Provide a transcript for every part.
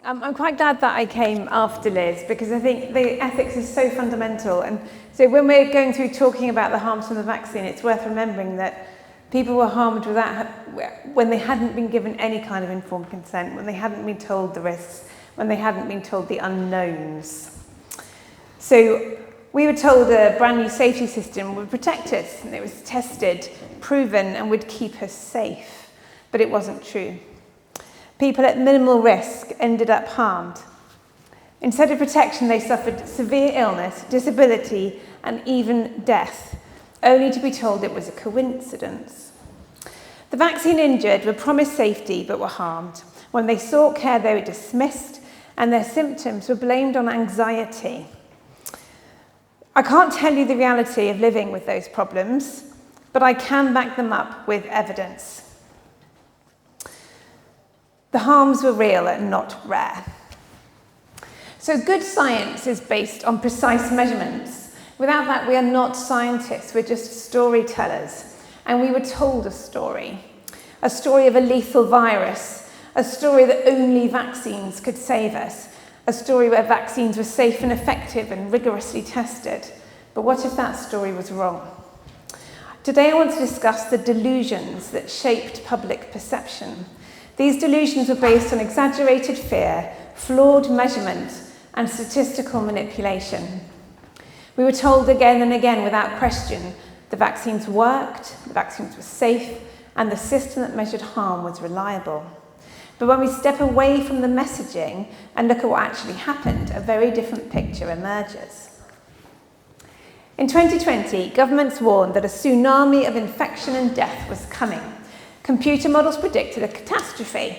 I'm quite glad that I came after Liz, because I think the ethics is so fundamental. And so when we're going through talking about the harms from the vaccine, it's worth remembering that people were harmed when they hadn't been given any kind of informed consent, when they hadn't been told the risks, when they hadn't been told the unknowns. So we were told a brand new safety system would protect us, and it was tested, proven, and would keep us safe. But it wasn't true. People at minimal risk ended up harmed. Instead of protection, they suffered severe illness, disability, and even death, only to be told it was a coincidence. The vaccine injured were promised safety but were harmed. When they sought care, they were dismissed, and their symptoms were blamed on anxiety. I can't tell you the reality of living with those problems, but I can back them up with evidence. The harms were real and not rare. So good science is based on precise measurements. Without that, we are not scientists, we're just storytellers. And we were told a story of a lethal virus, a story that only vaccines could save us, a story where vaccines were safe and effective and rigorously tested. But what if that story was wrong? Today I want to discuss the delusions that shaped public perception. These delusions were based on exaggerated fear, flawed measurement, and statistical manipulation. We were told again and again without question the vaccines worked, the vaccines were safe, and the system that measured harm was reliable. But when we step away from the messaging and look at what actually happened, a very different picture emerges. In 2020, governments warned that a tsunami of infection and death was coming. Computer models predicted a catastrophe.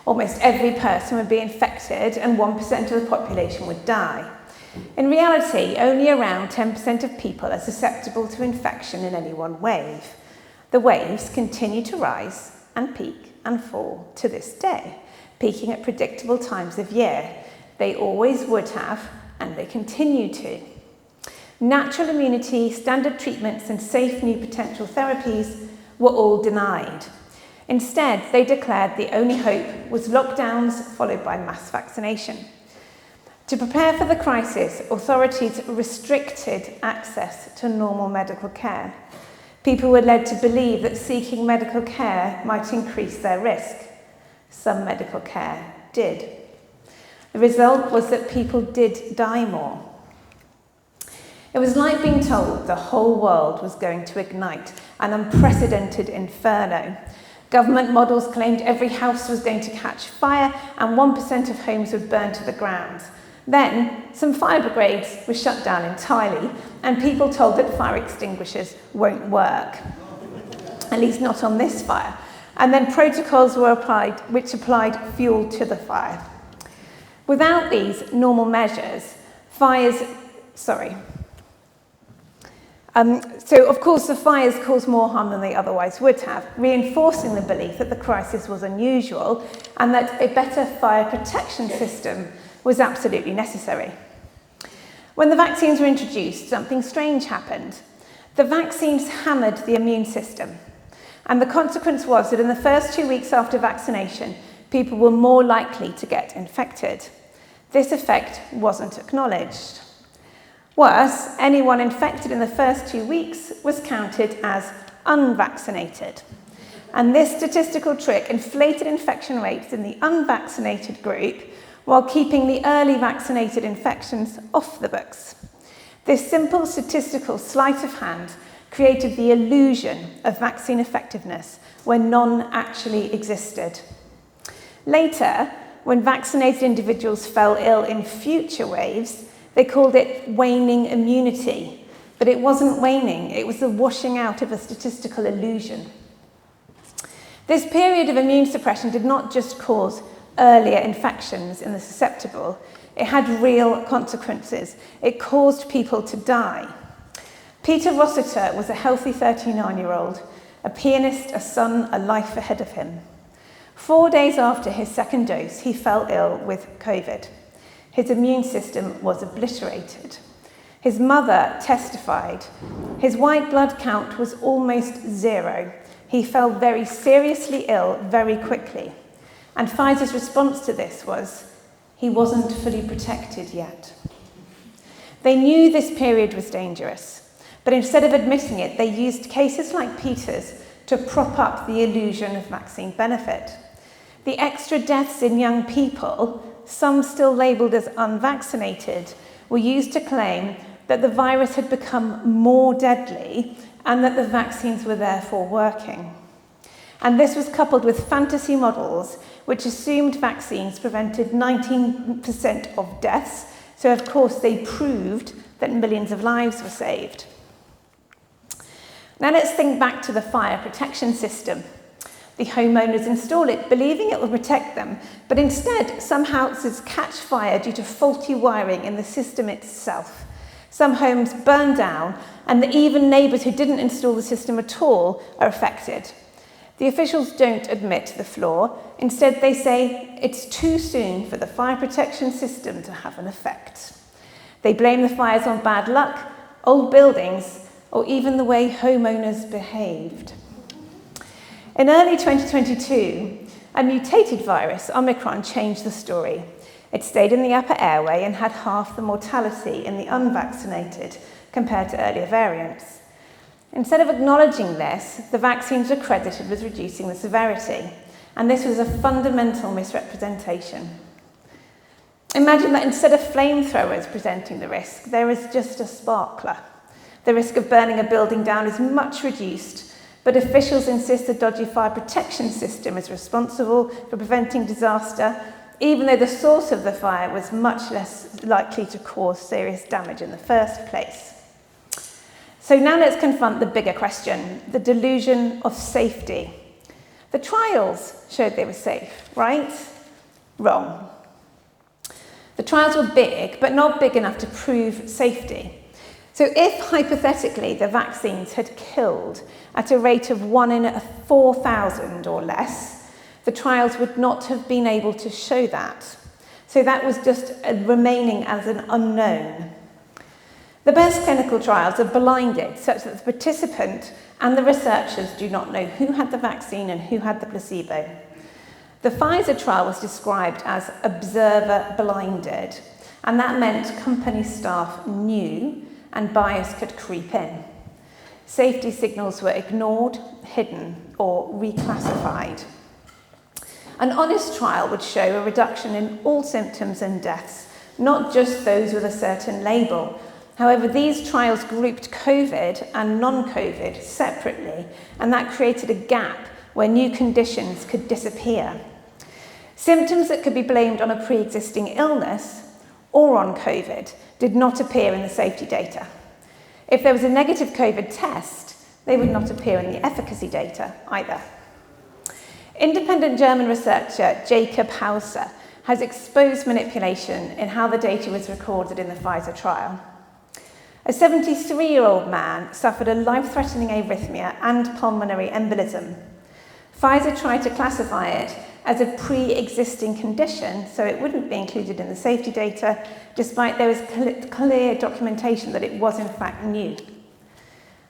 Almost every person would be infected and 1% of the population would die. In reality, only around 10% of people are susceptible to infection in any one wave. The waves continue to rise and peak and fall to this day, peaking at predictable times of year. They always would have, and they continue to. Natural immunity, standard treatments, and safe new potential therapies were all denied. Instead, they declared the only hope was lockdowns followed by mass vaccination. To prepare for the crisis, authorities restricted access to normal medical care. People were led to believe that seeking medical care might increase their risk. Some medical care did. The result was that people did die more. It was like being told the whole world was going to ignite, an unprecedented inferno. Government models claimed every house was going to catch fire and 1% of homes would burn to the ground. Then, some fire brigades were shut down entirely, and people told that fire extinguishers won't work, at least not on this fire. And then protocols were applied which applied fuel to the fire. Without these normal measures, So of course the fires caused more harm than they otherwise would have, reinforcing the belief that the crisis was unusual and that a better fire protection system was absolutely necessary. When the vaccines were introduced, something strange happened. The vaccines hammered the immune system, and the consequence was that in the first 2 weeks after vaccination, people were more likely to get infected. This effect wasn't acknowledged. Worse, anyone infected in the first 2 weeks was counted as unvaccinated. And this statistical trick inflated infection rates in the unvaccinated group while keeping the early vaccinated infections off the books. This simple statistical sleight of hand created the illusion of vaccine effectiveness where none actually existed. Later, when vaccinated individuals fell ill in future waves, they called it waning immunity, but it wasn't waning, it was the washing out of a statistical illusion. This period of immune suppression did not just cause earlier infections in the susceptible, it had real consequences. It caused people to die. Peter Rossiter was a healthy 39-year-old, a pianist, a son, a life ahead of him. 4 days after his second dose, he fell ill with COVID. His immune system was obliterated. His mother testified. His white blood count was almost zero. He fell very seriously ill very quickly. And Pfizer's response to this was, he wasn't fully protected yet. They knew this period was dangerous, but instead of admitting it, they used cases like Peter's to prop up the illusion of vaccine benefit. The extra deaths in young people, some still labelled as unvaccinated, were used to claim that the virus had become more deadly and that the vaccines were therefore working. And this was coupled with fantasy models which assumed vaccines prevented 19% of deaths, so of course they proved that millions of lives were saved. Now let's think back to the fire protection system. The homeowners install it, believing it will protect them, but instead some houses catch fire due to faulty wiring in the system itself. Some homes burn down, and even neighbours who didn't install the system at all are affected. The officials don't admit the flaw. Instead, they say it's too soon for the fire protection system to have an effect. They blame the fires on bad luck, old buildings, or even the way homeowners behaved. In early 2022, a mutated virus, Omicron, changed the story. It stayed in the upper airway and had half the mortality in the unvaccinated compared to earlier variants. Instead of acknowledging this, the vaccines were credited with reducing the severity, and this was a fundamental misrepresentation. Imagine that instead of flamethrowers presenting the risk, there is just a sparkler. The risk of burning a building down is much reduced, but officials insist the dodgy fire protection system is responsible for preventing disaster, even though the source of the fire was much less likely to cause serious damage in the first place. So now let's confront the bigger question, the delusion of safety. The trials showed they were safe, right? Wrong. The trials were big, but not big enough to prove safety. So if, hypothetically, the vaccines had killed at a rate of 1 in 4,000 or less, the trials would not have been able to show that. So that was just remaining as an unknown. The best clinical trials are blinded, such that the participant and the researchers do not know who had the vaccine and who had the placebo. The Pfizer trial was described as observer blinded, and that meant company staff knew and bias could creep in. Safety signals were ignored, hidden, or reclassified. An honest trial would show a reduction in all symptoms and deaths, not just those with a certain label. However, these trials grouped COVID and non-COVID separately, and that created a gap where new conditions could disappear. Symptoms that could be blamed on a pre-existing illness or on COVID did not appear in the safety data. If there was a negative COVID test, they would not appear in the efficacy data either. Independent German researcher Jacob Hauser has exposed manipulation in how the data was recorded in the Pfizer trial. A 73-year-old man suffered a life-threatening arrhythmia and pulmonary embolism. Pfizer tried to classify it as a pre-existing condition, so it wouldn't be included in the safety data, despite there was clear documentation that it was in fact new.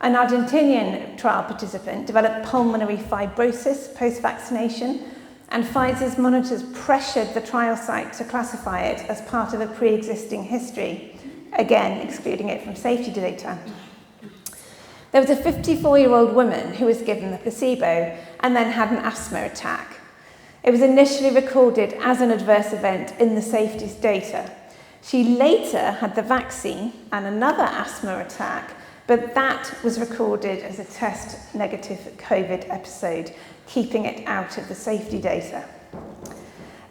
An Argentinian trial participant developed pulmonary fibrosis post-vaccination, and Pfizer's monitors pressured the trial site to classify it as part of a pre-existing history, again excluding it from safety data. There was a 54-year-old woman who was given the placebo and then had an asthma attack. It was initially recorded as an adverse event in the safety data. She later had the vaccine and another asthma attack, but that was recorded as a test negative COVID episode, keeping it out of the safety data.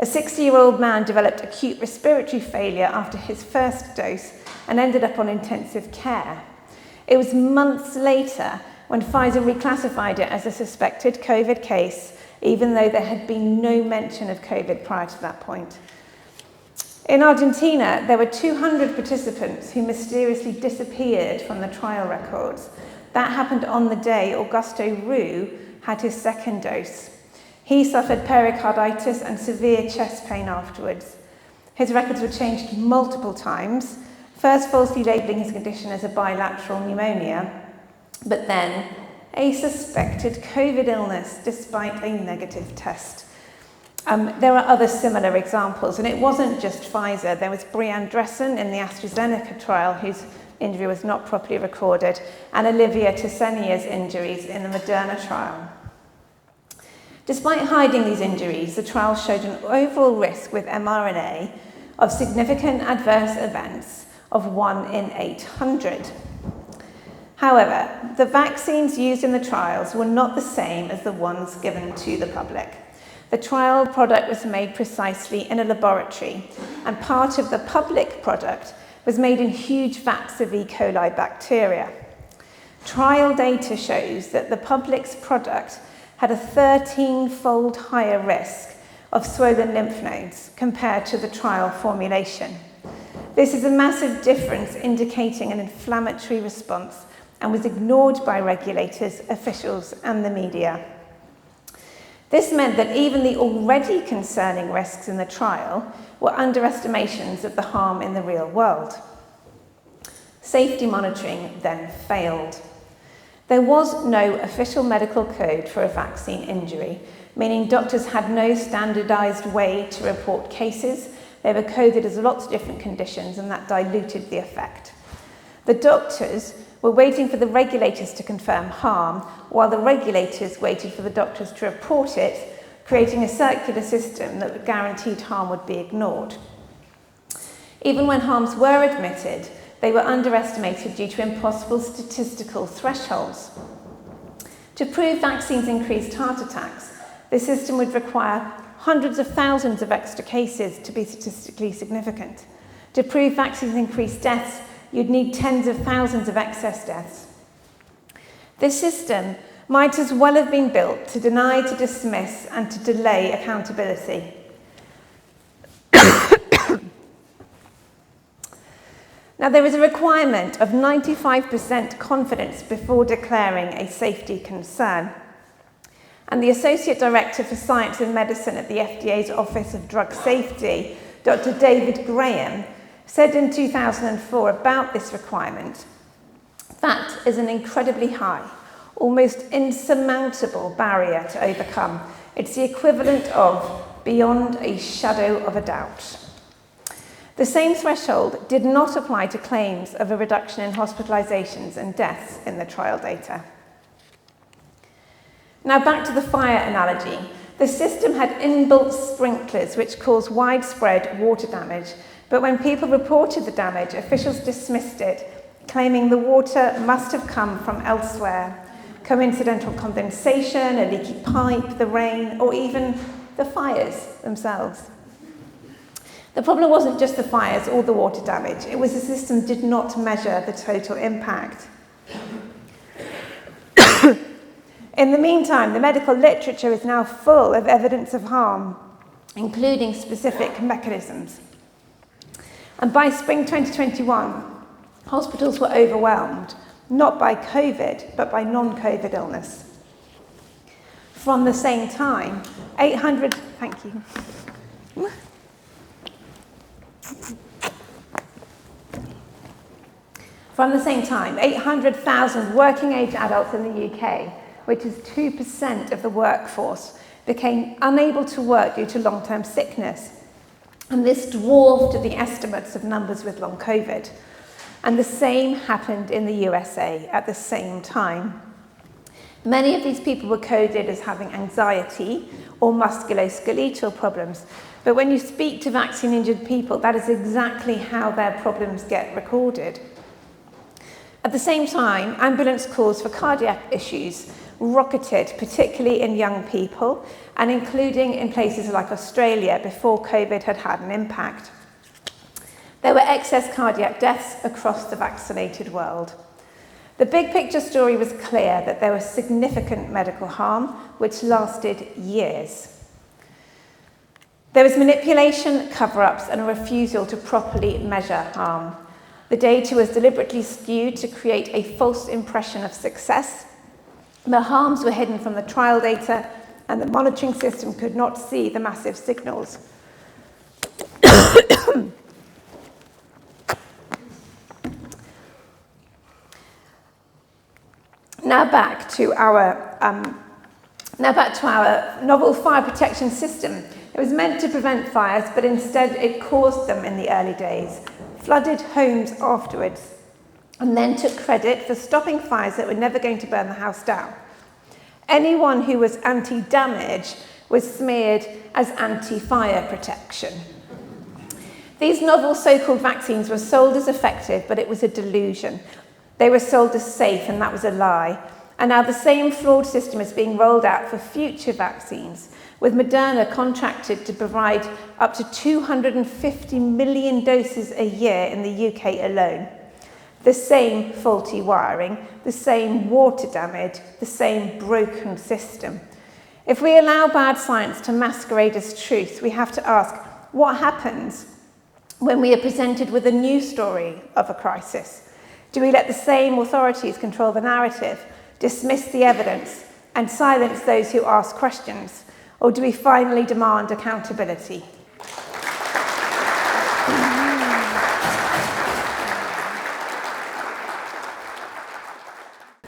A 60-year-old man developed acute respiratory failure after his first dose and ended up on intensive care. It was months later when Pfizer reclassified it as a suspected COVID case, even though there had been no mention of COVID prior to that point. In Argentina, there were 200 participants who mysteriously disappeared from the trial records. That happened on the day Augusto Roux had his second dose. He suffered pericarditis and severe chest pain afterwards. His records were changed multiple times, first falsely labelling his condition as a bilateral pneumonia, but then a suspected COVID illness despite a negative test. There are other similar examples, and it wasn't just Pfizer. There was Brianne Dressen in the AstraZeneca trial, whose injury was not properly recorded, and Olivia Tessenia's injuries in the Moderna trial. Despite hiding these injuries, the trial showed an overall risk with mRNA of significant adverse events of 1 in 800. However, the vaccines used in the trials were not the same as the ones given to the public. The trial product was made precisely in a laboratory, and part of the public product was made in huge vats of E. coli bacteria. Trial data shows that the public's product had a 13-fold higher risk of swollen lymph nodes compared to the trial formulation. This is a massive difference, indicating an inflammatory response, and was ignored by regulators, officials, and the media. This meant that even the already concerning risks in the trial were underestimations of the harm in the real world. Safety monitoring then failed. There was no official medical code for a vaccine injury, meaning doctors had no standardized way to report cases. They were coded as lots of different conditions, and that diluted the effect. The doctors were waiting for the regulators to confirm harm, while the regulators waited for the doctors to report it, creating a circular system that guaranteed harm would be ignored. Even when harms were admitted, they were underestimated due to impossible statistical thresholds. To prove vaccines increased heart attacks, the system would require hundreds of thousands of extra cases to be statistically significant. To prove vaccines increased deaths, you'd need tens of thousands of excess deaths. This system might as well have been built to deny, to dismiss, and to delay accountability. Now, there is a requirement of 95% confidence before declaring a safety concern. And the Associate Director for Science and Medicine at the FDA's Office of Drug Safety, Dr. David Graham, said in 2004 about this requirement, "That is an incredibly high, almost insurmountable barrier to overcome. It's the equivalent of beyond a shadow of a doubt." The same threshold did not apply to claims of a reduction in hospitalizations and deaths in the trial data. Now back to the fire analogy. The system had inbuilt sprinklers which caused widespread water damage, but when people reported the damage, officials dismissed it, claiming the water must have come from elsewhere. Coincidental condensation, a leaky pipe, the rain, or even the fires themselves. The problem wasn't just the fires or the water damage, it was the system did not measure the total impact. In the meantime, the medical literature is now full of evidence of harm, including specific mechanisms. And by spring 2021, hospitals were overwhelmed, not by COVID, but by non-COVID illness. From the same time, 800,000 working-age adults in the UK, which is 2% of the workforce, became unable to work due to long-term sickness. And this dwarfed the estimates of numbers with long COVID. And the same happened in the USA at the same time. Many of these people were coded as having anxiety or musculoskeletal problems. But when you speak to vaccine-injured people, that is exactly how their problems get recorded. At the same time, ambulance calls for cardiac issues rocketed, particularly in young people, and including in places like Australia before COVID had had an impact. There were excess cardiac deaths across the vaccinated world. The big picture story was clear that there was significant medical harm, which lasted years. There was manipulation, cover-ups, and a refusal to properly measure harm. The data was deliberately skewed to create a false impression of success. The harms were hidden from the trial data, and the monitoring system could not see the massive signals. Now back to our novel fire protection system. It was meant to prevent fires, but instead it caused them in the early days, flooded homes afterwards, and then took credit for stopping fires that were never going to burn the house down. Anyone who was anti-damage was smeared as anti-fire protection. These novel so-called vaccines were sold as effective, but it was a delusion. They were sold as safe, and that was a lie. And now the same flawed system is being rolled out for future vaccines, with Moderna contracted to provide up to 250 million doses a year in the UK alone. The same faulty wiring, the same water damage, the same broken system. If we allow bad science to masquerade as truth, we have to ask, what happens when we are presented with a new story of a crisis? Do we let the same authorities control the narrative, dismiss the evidence, and silence those who ask questions? Or do we finally demand accountability?